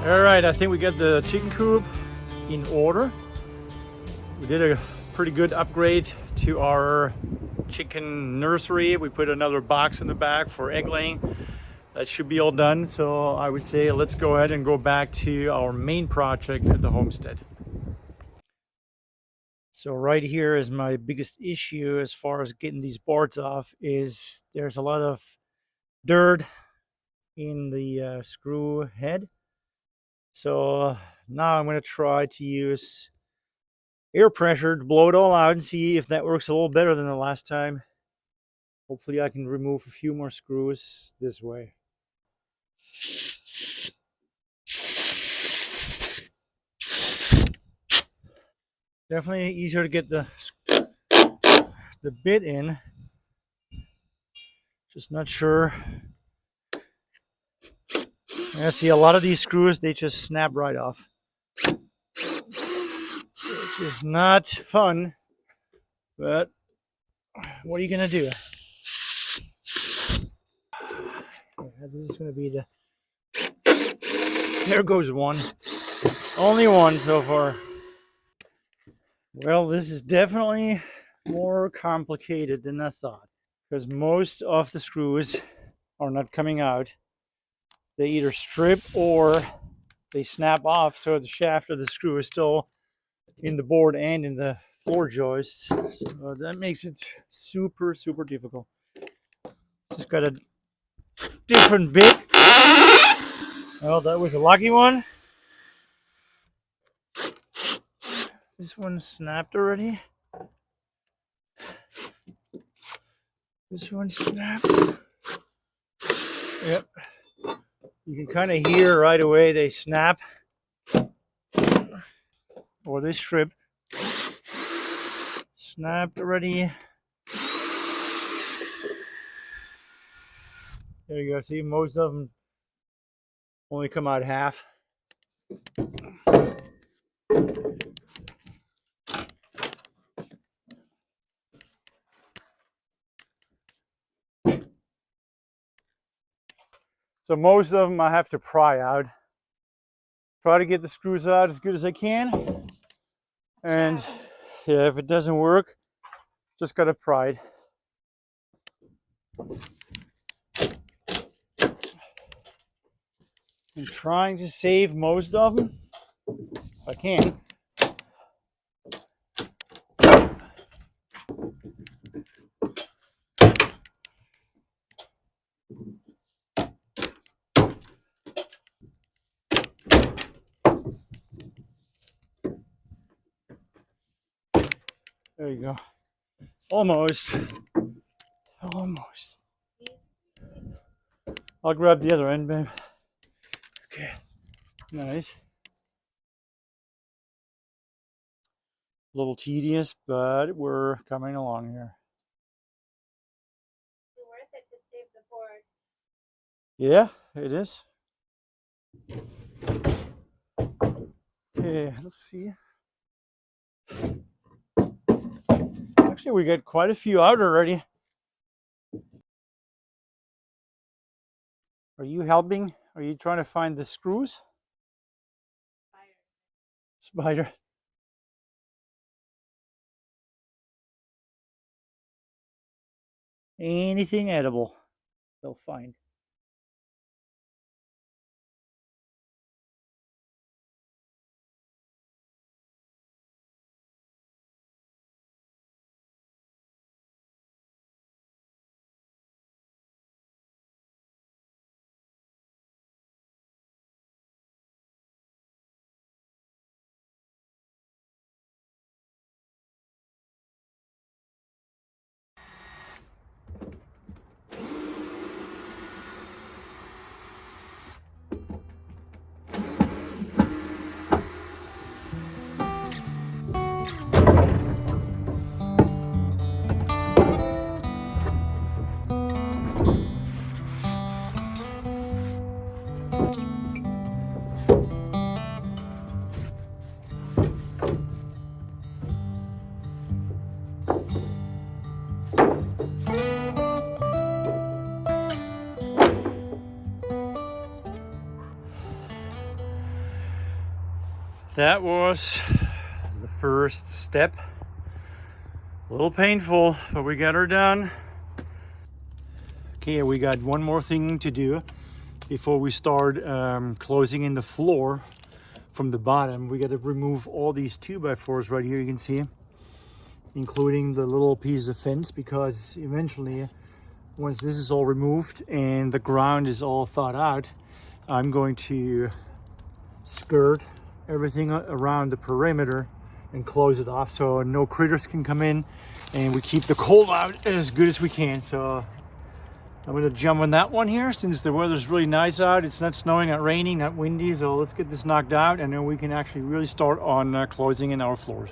All right, I think we got the chicken coop in order. We did a pretty good upgrade to our chicken nursery. We put another box in the back for egg laying. That should be all done. So I would say let's go ahead and go back to our main project at the homestead. So right here is my biggest issue as far as getting these boards off is there's a lot of dirt in the screw head. So now I'm going to try to use air pressure to blow it all out and see if that works a little better than the last time. Hopefully I can remove a few more screws this way. Definitely easier to get the bit in. Just not sure. I see a lot of these screws, they just snap right off. Which is not fun, but what are you gonna do? Yeah, this is gonna be the... There goes one. Only one so far. Well, this is definitely more complicated than I thought, because most of the screws are not coming out. They either strip or they snap off, so the shaft of the screw is still in the board and in the floor joists. So that makes it super difficult. Just got a different bit. Well, that was a lucky one. This one snapped already. This one snapped. Yep. You can kind of hear right away they snap. Or they strip. Snapped already. There you go. See, most of them only come out half. So most of them I have to pry out. Try to get the screws out as good as I can. And yeah, if it doesn't work, just gotta pry it. I'm trying to save most of them if I can. There you go. Almost. Almost. I'll grab the other end, babe. Okay. Nice. A little tedious, but we're coming along here. It's worth it to save the board. Yeah, it is. Okay, let's see. Actually, we got quite a few out already. Are you helping? Are you trying to find the screws? Spider. Anything edible, they'll find. That was the first step. A little painful, but we got her done. Okay, we got one more thing to do before we start closing in the floor from the bottom. We got to remove all these 2x4s right here, you can see, including the little piece of fence, because eventually, once this is all removed and the ground is all thawed out, I'm going to skirt everything around the perimeter and close it off so no critters can come in, and we keep the cold out as good as we can. So I'm going to jump on that one here since the weather's really nice out. It's not snowing, not raining, not windy. So let's get this knocked out, and then we can actually really start on closing in our floors.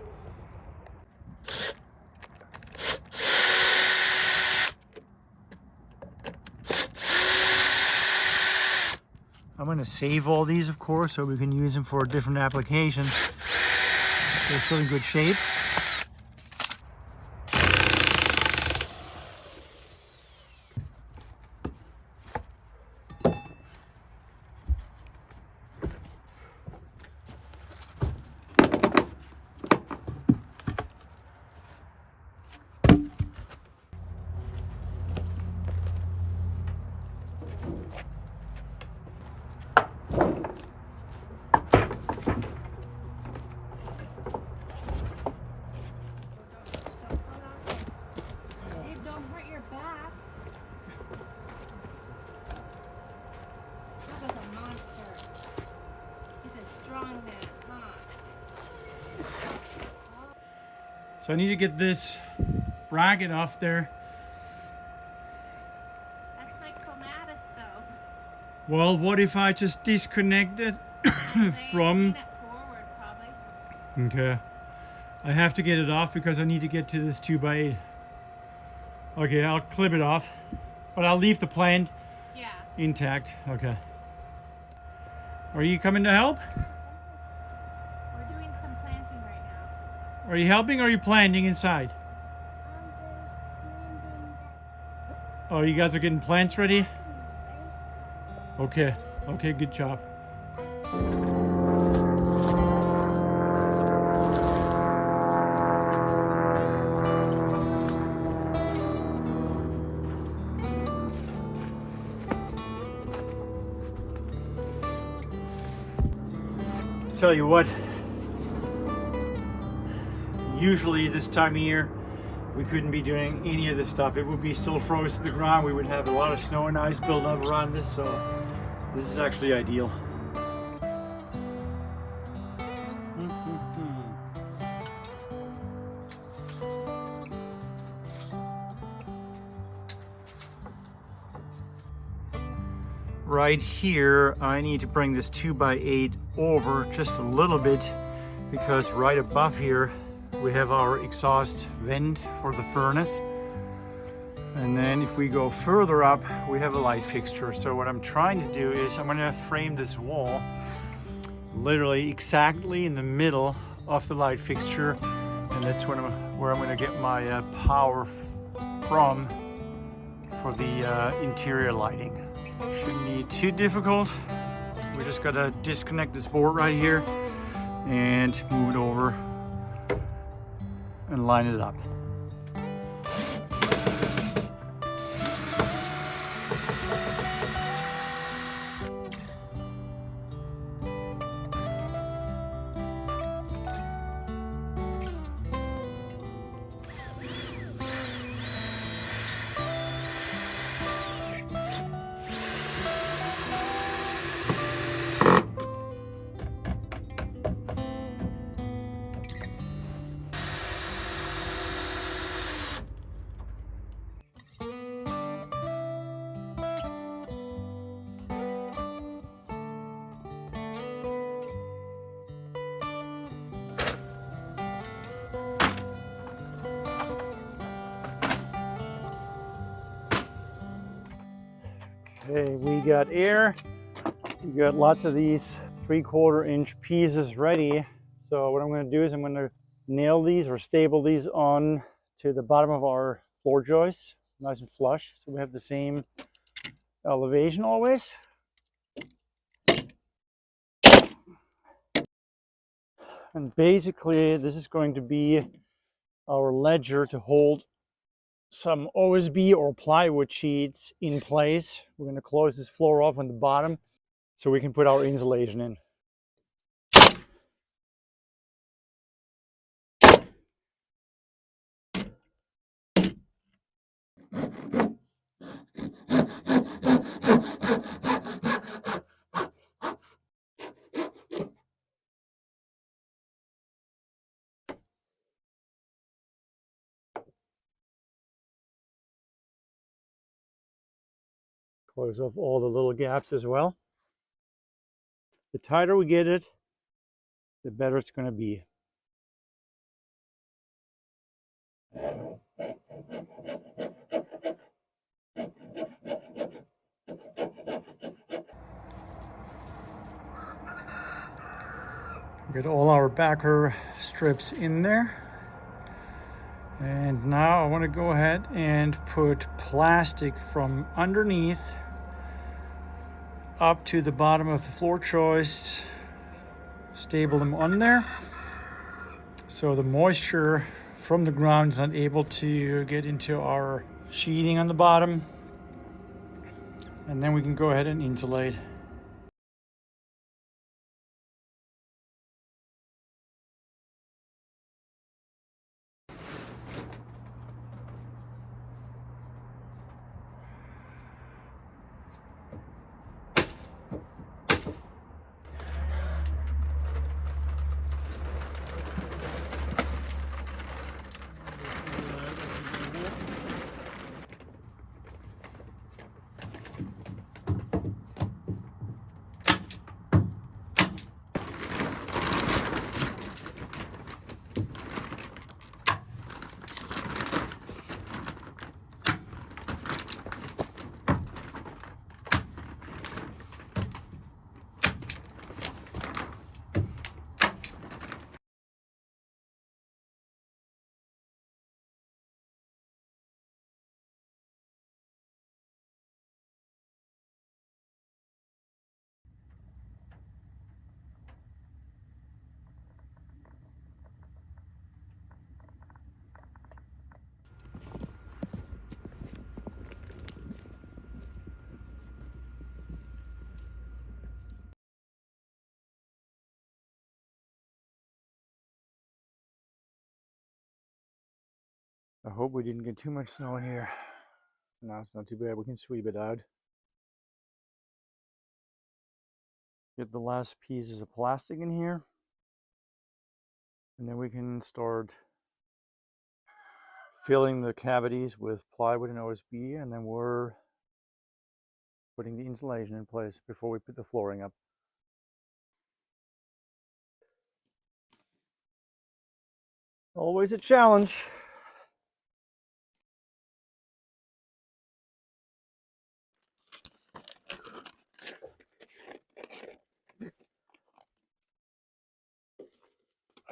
I'm going to save all these, of course, so we can use them for different applications. They're still in good shape. So I need to get this bracket off there. That's my clematis, though. Well, what if I just disconnect it from... Lean it forward, probably. Okay. I have to get it off because I need to get to this 2x8. Okay, I'll clip it off. But I'll leave the plant intact. Okay. Are you coming to help? We're doing some planting right now. Are you helping or are you planting inside? I'm just planting that. Oh, you guys are getting plants ready? Okay. Okay, good job. Tell you what, usually this time of year we couldn't be doing any of this stuff. It would be still frozen to the ground. We would have a lot of snow and ice built up around this, so this is actually ideal. Right here, I need to bring this 2x8 over just a little bit because right above here we have our exhaust vent for the furnace. And then if we go further up, we have a light fixture. So what I'm trying to do is I'm going to frame this wall literally exactly in the middle of the light fixture. And that's where I'm going to get my power from for the interior lighting. Shouldn't be too difficult. We just got to disconnect this board right here and move it over and line it up. Okay, we got air. We got lots of these 3/4 inch pieces ready. So what I'm going to do is I'm going to nail these or staple these on to the bottom of our floor joists, nice and flush, so we have the same elevation always. And basically this is going to be our ledger to hold some OSB or plywood sheets in place. We're going to close this floor off on the bottom so we can put our insulation in. Close off all the little gaps as well. The tighter we get it, the better it's going to be. Get all our backer strips in there. And now I want to go ahead and put plastic from underneath up to the bottom of the floor joists, stable them on there so the moisture from the ground is not able to get into our sheeting on the bottom, and then we can go ahead and insulate. I hope we didn't get too much snow in here. No, it's not too bad. We can sweep it out. Get the last pieces of plastic in here. And then we can start filling the cavities with plywood and OSB, and then we're putting the insulation in place before we put the flooring up. Always a challenge.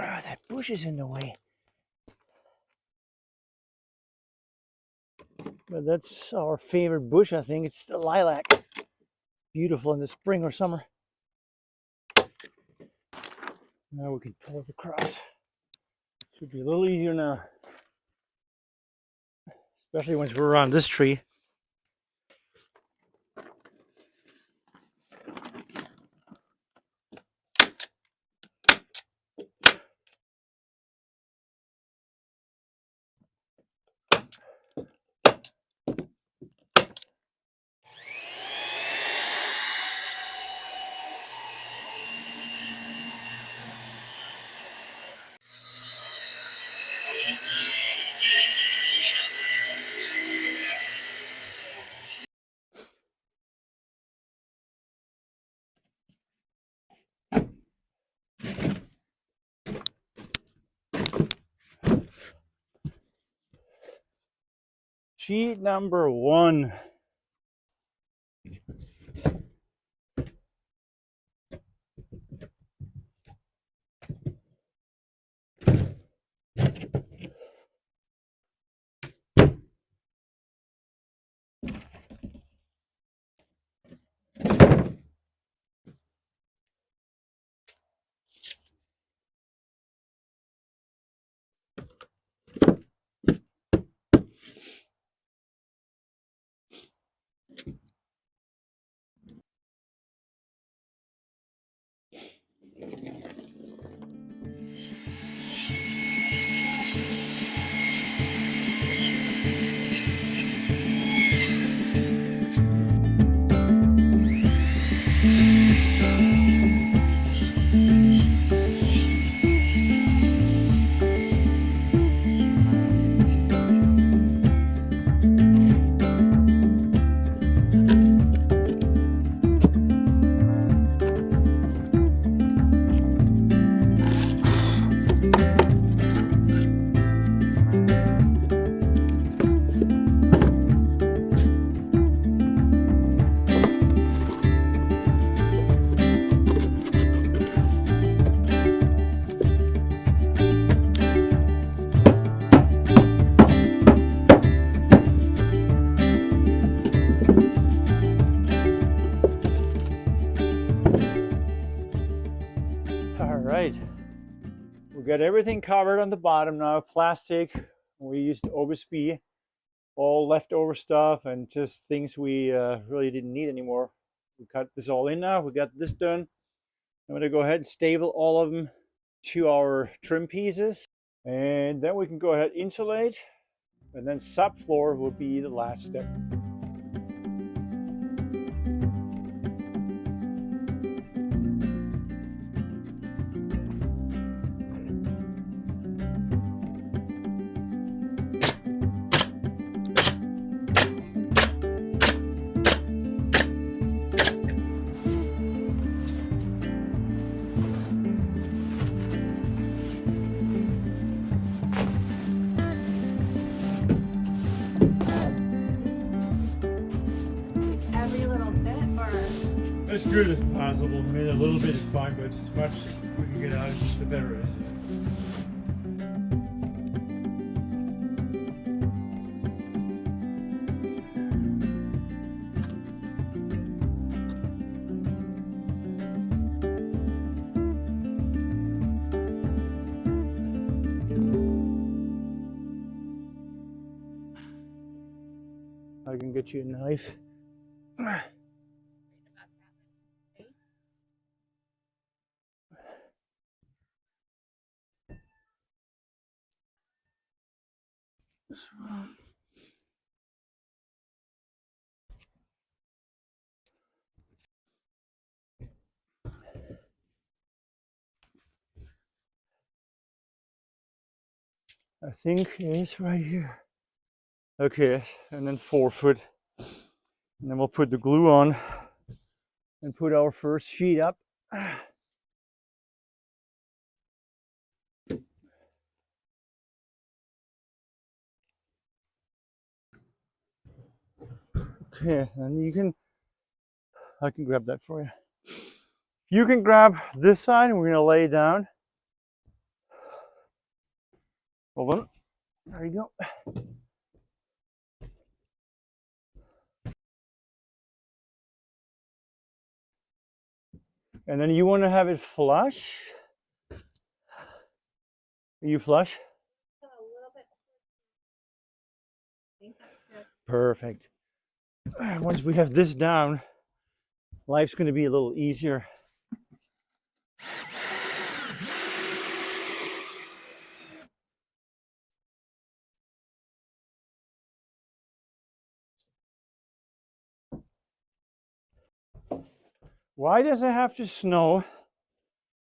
Ah, that bush is in the way. But that's our favorite bush, I think. It's the lilac. Beautiful in the spring or summer. Now we can pull it across. Should be a little easier now. Especially once we're around this tree. Sheet number 1. All right. We got everything covered on the bottom now. Plastic. We used OSB. All leftover stuff and just things we really didn't need anymore. We cut this all in now. We got this done. I'm going to go ahead and stable all of them to our trim pieces. And then we can go ahead and insulate. And then subfloor will be the last step. Every little bit, or As good as possible. I mean, a little bit is fine, but as much we can get out, the better it is. I can get you a knife. I think it's right here. Okay, and then 4 foot. And then we'll put the glue on and put our first sheet up. Okay, and I can grab that for you. You can grab this side and we're gonna lay it down. Hold on, there you go. And then you want to have it flush. Are you flush? a little bit. I think that's good. Perfect. Once we have this down, life's going to be a little easier. Why does it have to snow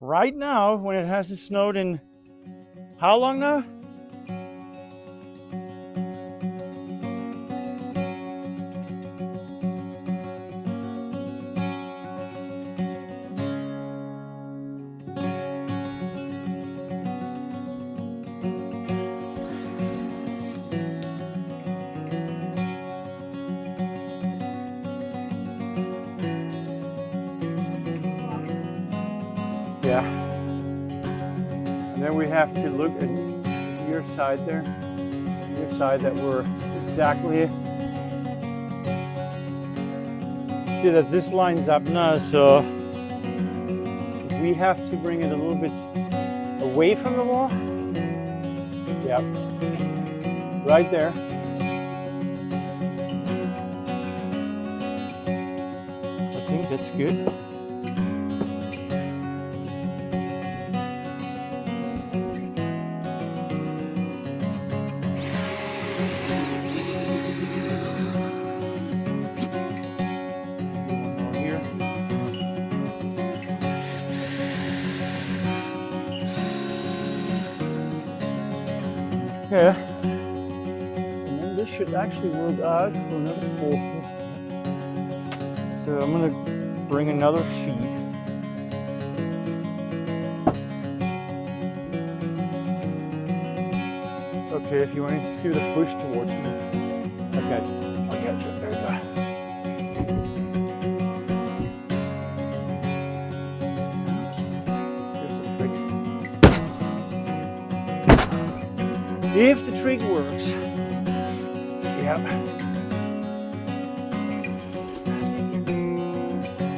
right now when it hasn't snowed in how long now? Yeah. And then we have to look at your side there. Your side that we're exactly. See that this lines up now, so we have to bring it a little bit away from the wall. Yeah. Right there. I think that's good. Okay, and then this should actually work out for another 4 foot. So I'm gonna bring another sheet. Okay, if you want to just give it a push towards me. I got you. There you go. If the trick works. Yep.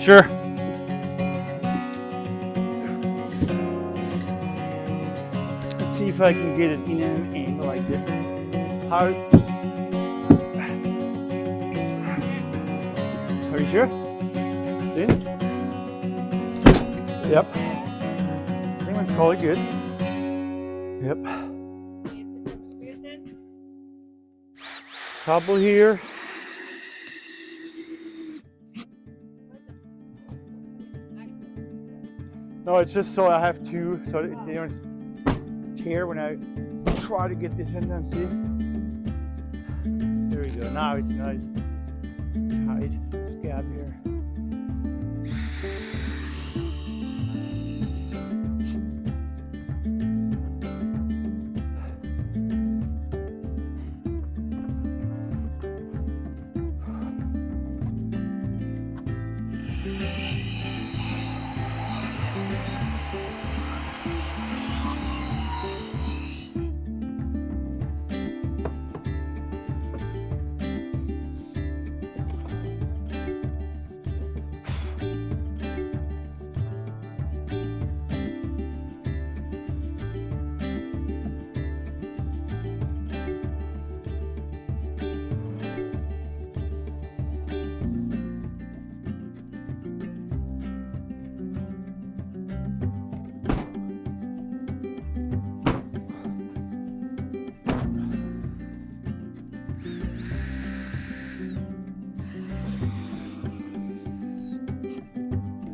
Sure. see if I can get it in an angle like this. How? Are you sure? See? Yep. I think let's call it good. Yep. Couple here. No, it's just so I have two, so they don't tear when I try to get this in them. See? There we go. Now it's nice. Tight scab here.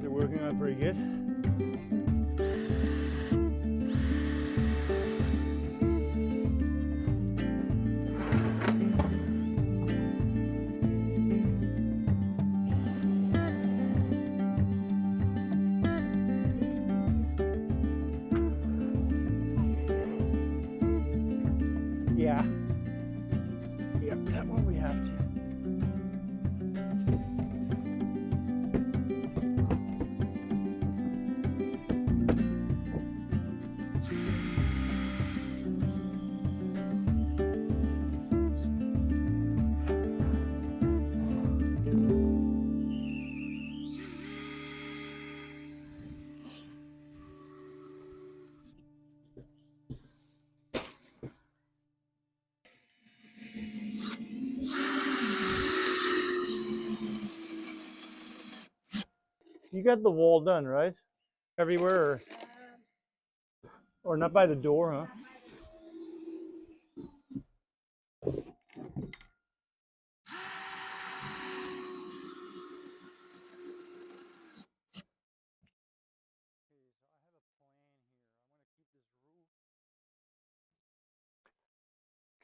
Working out pretty good. Yeah. Yep, that one we have to. You got the wall done, right? Everywhere, or not by the door, huh?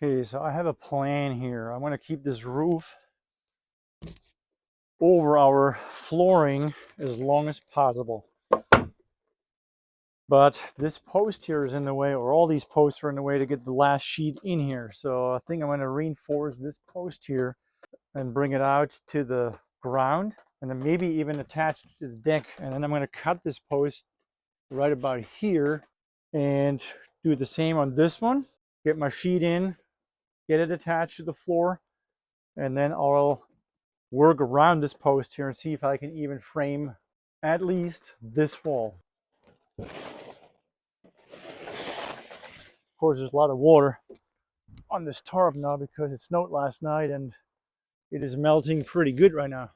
Okay, so I have a plan here. I want to keep this roof over our flooring as long as possible. But this post here is in the way, or all these posts are in the way to get the last sheet in here. So I think I'm going to reinforce this post here and bring it out to the ground, and then maybe even attach it to the deck. And then I'm going to cut this post right about here and do the same on this one. Get my sheet in, get it attached to the floor, and then I'll work around this post here and see if I can even frame at least this wall. Of course, there's a lot of water on this tarp now because it snowed last night and it is melting pretty good right now.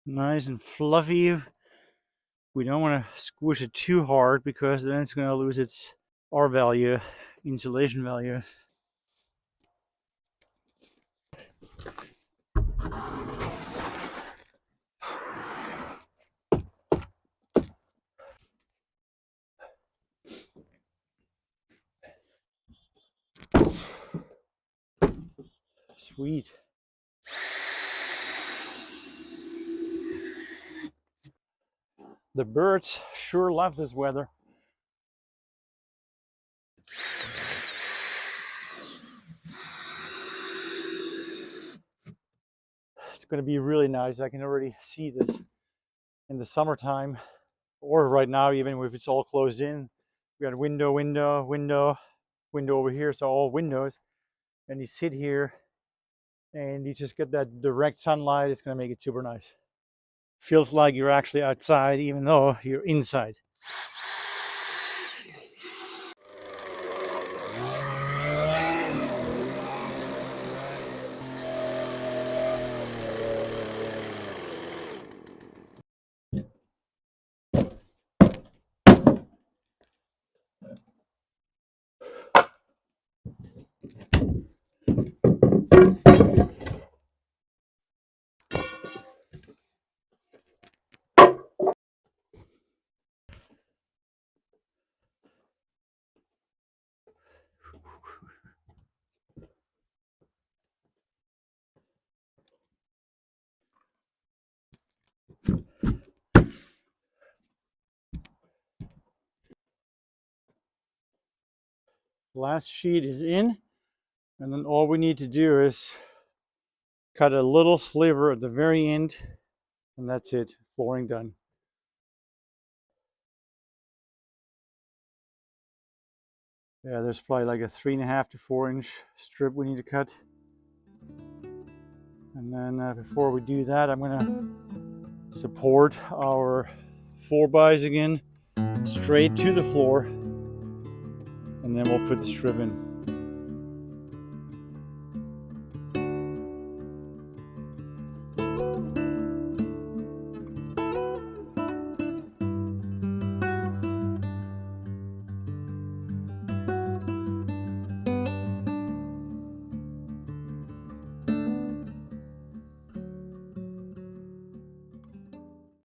Nice and fluffy. We don't want to squish it too hard because then it's going to lose its R value, insulation value. Sweet. The birds sure love this weather. It's going to be really nice. I can already see this in the summertime, or right now, even if it's all closed in. We got window, window, window, window over here, so all windows. And you sit here and you just get that direct sunlight. It's going to make it super nice. Feels like you're actually outside, even though you're inside. Last sheet is in, and then all we need to do is cut a little sliver at the very end, and that's it. Flooring done. Yeah, there's probably like a 3.5 to 4 inch strip we need to cut. And then before we do that, I'm gonna support our 4x again straight to the floor, and then we'll put the strip in.